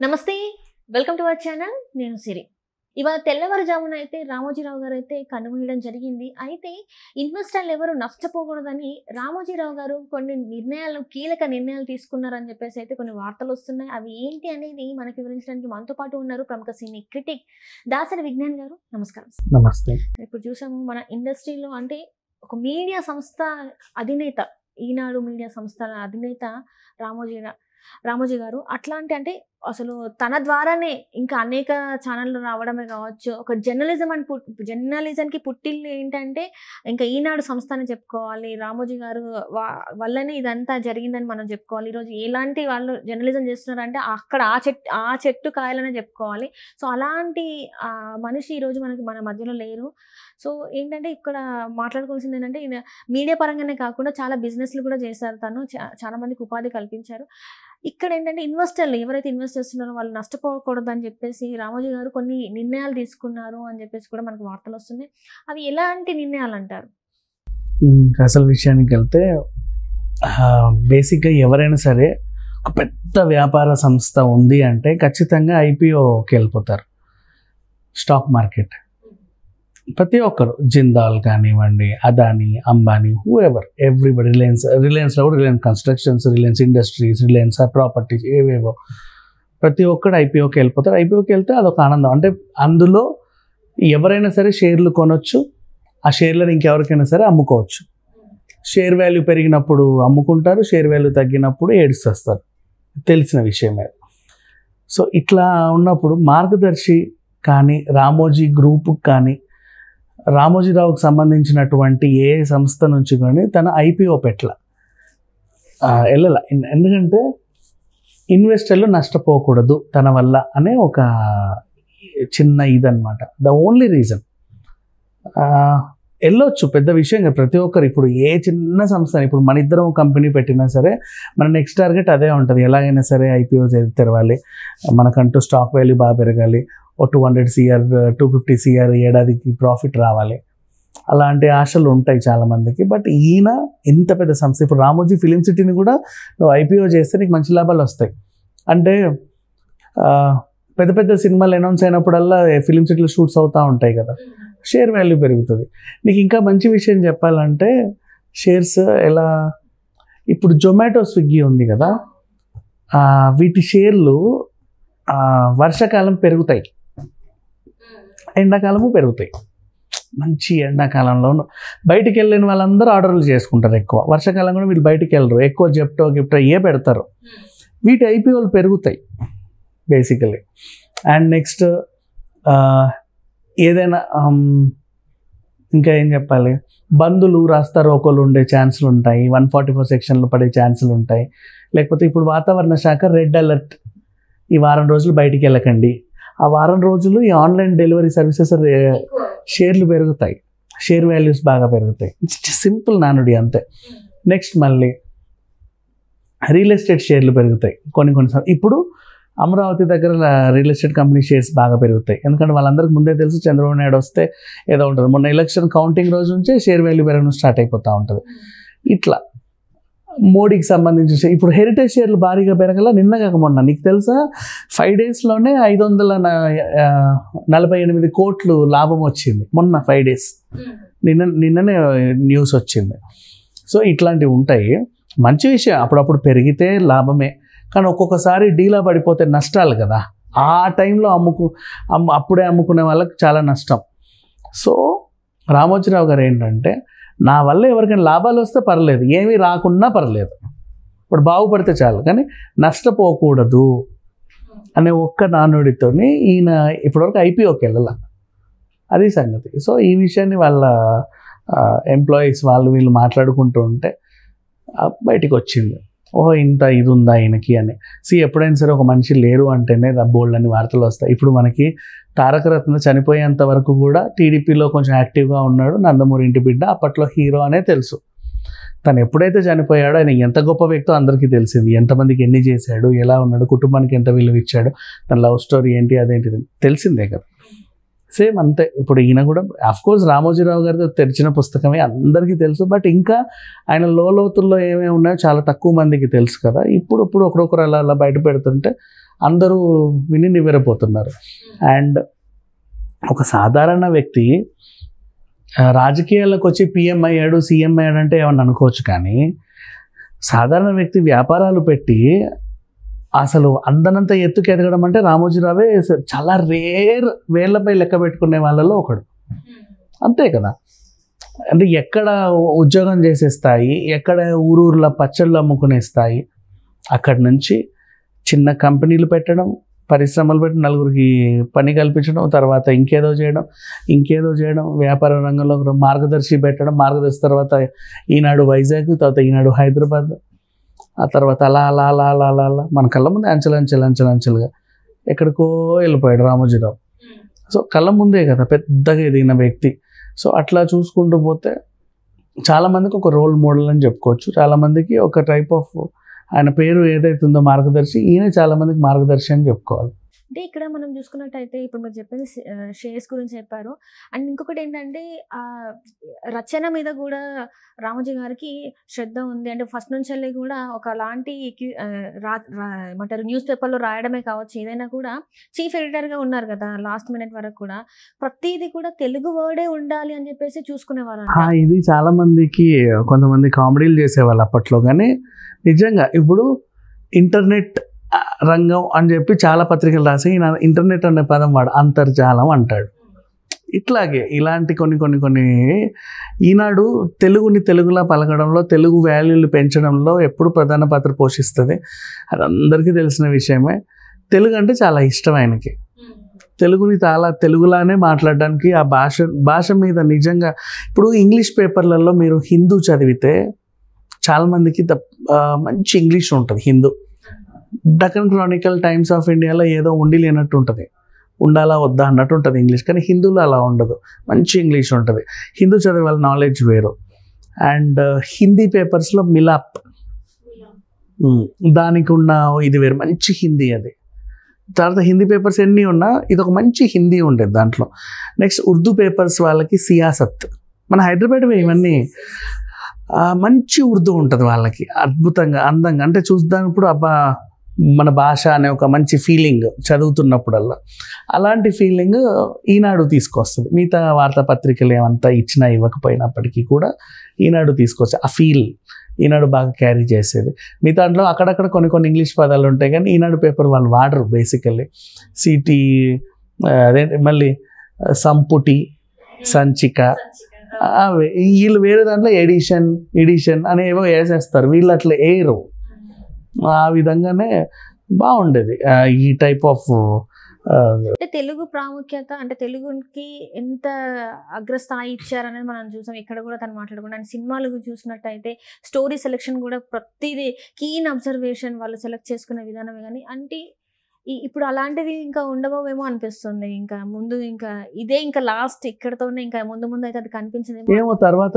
నమస్తే, welcome to our channel. నేను సిరి. ఇవాళ తెల్లవారుజామున అయితే రామోజీరావు గారు అయితే కన్నుమూయడం జరిగింది. అయితే ఇన్వెస్టర్లు ఎవరు నష్టపోకూడదని రామోజీరావు గారు కొన్ని కీలక నిర్ణయాలు తీసుకున్నారని చెప్పేసి అయితే కొన్ని వార్తలు వస్తున్నాయి. అవి ఏంటి అనేది మనకి వివరించడానికి మనతో పాటు ఉన్నారు ప్రముఖ సినీ క్రిటిక్ దాసరి విజ్ఞాన్ గారు. నమస్కారం. నమస్తే. ఇప్పుడు చూసాము మన ఇండస్ట్రీలో అంటే ఒక మీడియా సంస్థ అధినేత, ఈనాడు మీడియా సంస్థల అధినేత రామోజీ గారు అట్లాంటి అంటే అసలు తన ద్వారానే ఇంకా అనేక ఛానళ్ళు రావడమే కావచ్చు. ఒక జర్నలిజంకి పుట్టిల్లు ఏంటంటే ఇంకా ఈనాడు సంస్థ అని చెప్పుకోవాలి. రామోజీ గారు వల్లనే ఇదంతా జరిగిందని మనం చెప్పుకోవాలి. ఈరోజు ఎలాంటి వాళ్ళు జర్నలిజం చేస్తున్నారంటే అక్కడ ఆ చెట్టు కాయాలనే చెప్పుకోవాలి. సో అలాంటి మనిషి ఈరోజు మన మధ్యలో లేరు. సో ఏంటంటే ఇక్కడ మాట్లాడుకోవాల్సింది ఏంటంటే మీడియా పరంగానే కాకుండా చాలా బిజినెస్లు కూడా చేశారు. తను చాలా మందికి ఉపాధి కల్పించారు. ఇక్కడ ఏంటంటే ఇన్వెస్టర్లు ఎవరైతే ఇన్వెస్ట్ చేస్తున్నారో వాళ్ళు నష్టపోకూడదు అని చెప్పేసి రామోజీ గారు కొన్ని నిర్ణయాలు తీసుకున్నారు అని చెప్పేసి కూడా మనకు వార్తలు వస్తున్నాయి. అవి ఎలాంటి నిర్ణయాలు అంటారు? అసలు విషయానికి వెళ్తే బేసిక్గా ఎవరైనా సరే ఒక పెద్ద వ్యాపార సంస్థ ఉంది అంటే ఖచ్చితంగా ఐపీఓకి వెళ్ళిపోతారు. స్టాక్ మార్కెట్ ప్రతి ఒక్కరు, జిందాల్ కానివ్వండి, అదానీ, అంబానీ, ఎవ్రీబడి, రిలయన్స్లో కూడా Reliance constructions, Reliance industries, Reliance properties, ఏవేవో ప్రతి ఒక్కరు ఐపీఓకి వెళ్ళిపోతారు. ఐపీఓకి వెళ్తే అదొక ఆనందం. అంటే అందులో ఎవరైనా సరే షేర్లు కొనొచ్చు, ఆ షేర్లను ఇంకెవరికైనా సరే అమ్ముకోవచ్చు. షేర్ వాల్యూ పెరిగినప్పుడు అమ్ముకుంటారు, షేర్ వాల్యూ తగ్గినప్పుడు ఏడుస్తారు, తెలిసిన విషయమే. సో ఇట్లా ఉన్నప్పుడు మార్గదర్శి కానీ, రామోజీ గ్రూప్కి కానీ, రామోజీరావుకి సంబంధించినటువంటి ఏ సంస్థ నుంచి కానీ తన ఐపీఓ వెళ్ళాల. ఎందుకంటే ఇన్వెస్టర్లు నష్టపోకూడదు తన వల్ల అనే ఒక చిన్న ఇదనమాట. The only reason. వెళ్ళొచ్చు, పెద్ద విషయం కదా. ప్రతి ఒక్కరు ఇప్పుడు ఏ చిన్న సంస్థ, ఇప్పుడు మన ఇద్దరం కంపెనీ పెట్టినా సరే మన నెక్స్ట్ టార్గెట్ అదే ఉంటుంది. ఎలాగైనా సరే ఐపీఓ తెరవాలి, మనకంటూ స్టాక్ వాల్యూ బాగా పెరగాలి, 200 CR 250 CR ఏడాదికి ప్రాఫిట్ రావాలి, అలాంటి ఆశలు ఉంటాయి చాలామందికి. బట్ ఈయన ఇంత పెద్ద సంస్థ, ఇప్పుడు రామోజీ ఫిలిం సిటీని కూడా నువ్వు ఐపీఓ చేస్తే నీకు మంచి లాభాలు వస్తాయి. అంటే పెద్ద పెద్ద సినిమాలు అనౌన్స్ అయినప్పుడల్లా ఫిలిం సిటీలో షూట్స్ అవుతూ ఉంటాయి కదా, షేర్ వాల్యూ పెరుగుతుంది. నీకు ఇంకా మంచి విషయం చెప్పాలంటే షేర్స్ ఎలా, ఇప్పుడు జొమాటో, స్విగ్గీ ఉంది కదా, వీటి షేర్లు వర్షాకాలం పెరుగుతాయి, ఎండాకాలము పెరుగుతాయి. మంచి ఎండాకాలంలో బయటికి వెళ్ళిన వాళ్ళందరూ ఆర్డర్లు చేసుకుంటారు ఎక్కువ. వర్షాకాలం కూడా వీళ్ళు బయటికి వెళ్ళరు, ఎక్కువ జెప్టో ఏ పెడతారు. వీటి ఐపీఓలు పెరుగుతాయి బేసికలీ. అండ్ నెక్స్ట్ ఏదైనా ఇంకా ఏం చెప్పాలి, బంధులు రాస్తా రోకోలు ఉండే ఛాన్సులు ఉంటాయి, 144 సెక్షన్లు పడే ఛాన్సులు ఉంటాయి. లేకపోతే ఇప్పుడు వాతావరణ శాఖ రెడ్ అలర్ట్, ఈ వారం రోజులు బయటికి వెళ్ళకండి, ఆ వారం రోజులు ఈ ఆన్లైన్ డెలివరీ సర్వీసెస్ షేర్లు పెరుగుతాయి, షేర్ వాల్యూస్ బాగా పెరుగుతాయి. సింపుల్ నానుడి అంతే. నెక్స్ట్ మళ్ళీ రియల్ ఎస్టేట్ షేర్లు పెరుగుతాయి కొన్ని. ఇప్పుడు అమరావతి దగ్గర రియల్ ఎస్టేట్ కంపెనీ షేర్స్ బాగా పెరుగుతాయి. ఎందుకంటే వాళ్ళందరికీ ముందే తెలుసు చంద్రబాబు నాయుడు వస్తే ఏదో ఉంటుంది. మొన్న ఎలక్షన్ కౌంటింగ్ రోజు నుంచే షేర్ వాల్యూ పెరగడం స్టార్ట్ అయిపోతూ ఉంటుంది. ఇట్లా మోడీకి సంబంధించి ఇప్పుడు హెరిటేజ్ షేర్లు భారీగా పెరగల. నిన్నగాక మొన్న నీకు తెలుసా 5 daysలోనే 548 కోట్లు లాభం వచ్చింది. మొన్న 5 days, నిన్ననే న్యూస్ వచ్చింది. సో ఇట్లాంటివి ఉంటాయి. మంచి విషయం, అప్పుడప్పుడు పెరిగితే లాభమే. కానీ ఒక్కొక్కసారి డీలా పడిపోతే నష్టాలు కదా, ఆ టైంలో అప్పుడే అమ్ముకునే వాళ్ళకి చాలా నష్టం. సో రామోజీరావు గారు ఏంటంటే, నా వల్ల ఎవరికైనా లాభాలు వస్తే పర్లేదు, ఏమీ రాకున్నా పర్లేదు, ఇప్పుడు బాగుపడితే చాలు, కానీ నష్టపోకూడదు అనే ఒక్క నానుడితో ఈయన ఇప్పటివరకు ఐపీఓకి వెళ్ళాల. అది సంగతి. సో ఈ విషయాన్ని వాళ్ళ ఎంప్లాయీస్ వీళ్ళు మాట్లాడుకుంటూ ఉంటే బయటికి వచ్చింది, ఓహో ఇంత ఇది ఉందా ఈయనకి అని. ఎప్పుడైనా సరే ఒక మనిషి లేరు అంటేనే బోల్డ్ అని వార్తలు వస్తాయి. ఇప్పుడు మనకి తారకరత్న చనిపోయేంత వరకు కూడా టీడీపీలో కొంచెం యాక్టివ్గా ఉన్నాడు. నందమూరి ఇంటి బిడ్డ, అప్పట్లో హీరో అనే తెలుసు. తను ఎప్పుడైతే చనిపోయాడో ఆయన ఎంత గొప్ప వ్యక్తో అందరికీ తెలిసింది. ఎంతమందికి ఎన్ని చేశాడు, ఎలా ఉన్నాడు, కుటుంబానికి ఎంత విలువ ఇచ్చాడు, తన లవ్ స్టోరీ ఏంటి, అదేంటిది తెలిసిందే కదా. సేమ్ అంతే ఇప్పుడు ఈయన కూడా. అఫ్కోర్స్ రామోజీరావు గారితో తెరిచిన పుస్తకమే అందరికీ తెలుసు. బట్ ఇంకా ఆయన లోతుల్లో ఏమేమి ఉన్నాయో చాలా తక్కువ మందికి తెలుసు కదా. ఇప్పుడు ఒకరొకరు అలా బయట పెడుతుంటే అందరూ విని నివ్వెరపోతున్నారు. అండ్ ఒక సాధారణ వ్యక్తి రాజకీయాలకు వచ్చి పిఎం అయ్యాడు, సీఎం అయ్యాడు అంటే ఏమన్నా అనుకోవచ్చు, కానీ సాధారణ వ్యక్తి వ్యాపారాలు పెట్టి అసలు అందనంత ఎత్తుకు ఎదగడం అంటే రామోజీరావే చాలా రేర్, వేళ్లపై లెక్క పెట్టుకునే వాళ్ళలో ఒకడు. అంతే కదా. అంటే ఎక్కడ ఉద్యోగం చేసే స్థాయి, ఎక్కడ ఊరూర్ల పచ్చళ్ళు అమ్ముకునే స్థాయి, అక్కడి నుంచి చిన్న కంపెనీలు పెట్టడం, పరిశ్రమలు పెట్టి నలుగురికి పని కల్పించడం, తర్వాత ఇంకేదో చేయడం, వ్యాపార రంగంలో మార్గదర్శి పెట్టడం, మార్గదర్శి తర్వాత ఈనాడు వైజాగ్, తర్వాత ఈనాడు హైదరాబాద్, ఆ తర్వాత అలా అలా అలా అలా అలా అలా మన కళ్ళ ముందే అంచెలంచెలుగా ఎక్కడికో వెళ్ళిపోయాడు రామోజీరావు. సో కళ్ళ ముందే కదా పెద్దగా ఎదిగిన వ్యక్తి. సో అట్లా చూసుకుంటూ పోతే చాలామందికి ఒక రోల్ మోడల్ అని చెప్పుకోవచ్చు. చాలామందికి ఒక టైప్ ఆఫ్, ఆయన పేరు ఏదైతే ఉందో మార్గదర్శి, ఈయన చాలామందికి మార్గదర్శి అని చెప్పుకోవాలి. అంటే ఇక్కడ మనం చూసుకున్నట్టయితే ఇప్పుడు మీరు చెప్పింది షేర్స్ గురించి చెప్పారు. అండ్ ఇంకొకటి ఏంటంటే రచన మీద కూడా రామోజీ గారికి శ్రద్ధ ఉంది. అంటే ఫస్ట్ నుంచి వెళ్ళి కూడా ఒకలాంటి ఏమంటారు న్యూస్ పేపర్లో రాయడమే కావచ్చు, ఏదైనా కూడా చీఫ్ ఎడిటర్గా ఉన్నారు కదా లాస్ట్ మినిట్ వరకు కూడా. ప్రతిదీ కూడా తెలుగు వర్డే ఉండాలి అని చెప్పేసి చూసుకునేవారు. ఇది చాలా మందికి, కొంతమంది కామెడీలు చేసేవాళ్ళు అప్పట్లో, కానీ నిజంగా ఇప్పుడు ఇంటర్నెట్ రంగం అని చెప్పి చాలా పత్రికలు రాసి ఇంటర్నెట్ అనే పదం వాడు అంతర్జాలం అంటాడు. ఇట్లాగే ఇలాంటి కొన్ని ఈనాడు తెలుగుని తెలుగులా పలకడంలో, తెలుగు వాల్యూలు పెంచడంలో ఎప్పుడు ప్రధాన పాత్ర పోషిస్తుంది. అది అందరికీ తెలిసిన విషయమే. తెలుగు అంటే చాలా ఇష్టం ఆయనకి. తెలుగుని చాలా తెలుగులానే మాట్లాడడానికి, ఆ భాష మీద నిజంగా ఇప్పుడు ఇంగ్లీష్ పేపర్లలో మీరు హిందూ చదివితే చాలామందికి మంచి ఇంగ్లీష్ ఉంటుంది. Hindu Deccan Chronicle, times of ఇండియాలో ఏదో ఉండి లేనట్టు ఉంటుంది, ఉండాలా వద్దా అన్నట్టు ఉంటుంది ఇంగ్లీష్. కానీ హిందూలో అలా ఉండదు, మంచి ఇంగ్లీష్ ఉంటుంది. హిందూ చదివే వాళ్ళ నాలెడ్జ్ వేరు. అండ్ హిందీ పేపర్స్లో మిలాప్, దానికి ఉన్న ఇది వేరు, మంచి హిందీ అది. తర్వాత హిందీ పేపర్స్ ఎన్ని ఉన్నా ఇది ఒక మంచి హిందీ ఉండేది దాంట్లో. నెక్స్ట్ ఉర్దూ పేపర్స్ వాళ్ళకి సియాసత్, మన హైదరాబాద్ ఇవన్నీ మంచి ఉర్దూ ఉంటుంది వాళ్ళకి, అద్భుతంగా అందంగా. అంటే చూసినప్పుడు అబ్బా మన భాష అనే ఒక మంచి ఫీలింగ్ చదువుతున్నప్పుడల్లా. అలాంటి ఫీలింగ్ ఈనాడు తీసుకొస్తుంది. మిగతా వార్తాపత్రికలు ఏమంతా ఇచ్చినా ఇవ్వకపోయినప్పటికీ కూడా ఈనాడు తీసుకొస్తుంది. ఆ ఫీల్ ఈనాడు బాగా క్యారీ చేసేది. మిగతా దాంట్లో అక్కడక్కడ కొన్ని ఇంగ్లీష్ పదాలు ఉంటాయి, కానీ ఈనాడు పేపర్ వాళ్ళు వాడరు బేసికల్లీ. సిటీ, అదే మళ్ళీ సంపుటి, సంచిక, వీళ్ళు వేరే దాంట్లో ఎడిషన్ అనేవో వేసేస్తారు, వీళ్ళు అట్లా వేయరు. ఆ విధంగానే బాగుండేది ఈ టైప్ ఆఫ్. అంటే తెలుగు ప్రాముఖ్యత, అంటే తెలుగుకి ఎంత అగ్రస్థాయి ఇచ్చారనేది మనం చూసాం. ఇక్కడ కూడా తను మాట్లాడుకున్నాను. అండ్ సినిమాలు చూసినట్టయితే స్టోరీ సెలెక్షన్ కూడా ప్రతిదీ కీన్ అబ్జర్వేషన్, వాళ్ళు సెలెక్ట్ చేసుకునే విధానమే. కానీ అంటే ఇప్పుడు అలాంటివి ఇంకా ఉండవేమో అనిపిస్తుంది. ఇంకా ముందు ఇంకా ఇదే ఇంకా లాస్ట్ ఇక్కడతోనే, ఇంకా ముందు అయితే అది కనిపించింది ఏమో. తర్వాత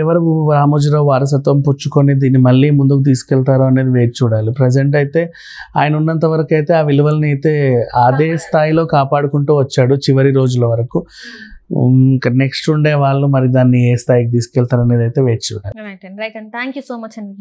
ఎవరు రామోజీరావు వారసత్వం పుచ్చుకొని దీన్ని మళ్ళీ ముందుకు తీసుకెళ్తారో అనేది వేచి చూడాలి. ప్రజెంట్ అయితే ఆయన ఉన్నంత వరకు అయితే ఆ విలువల్ని అయితే అదే స్థాయిలో కాపాడుకుంటూ వచ్చాడు చివరి రోజుల వరకు. ఇంకా నెక్స్ట్ ఉండే వాళ్ళు మరి దాన్ని ఏ స్థాయికి తీసుకెళ్తారు అనేది అయితే వేచి చూడాలి. Right and thank you so much అండి.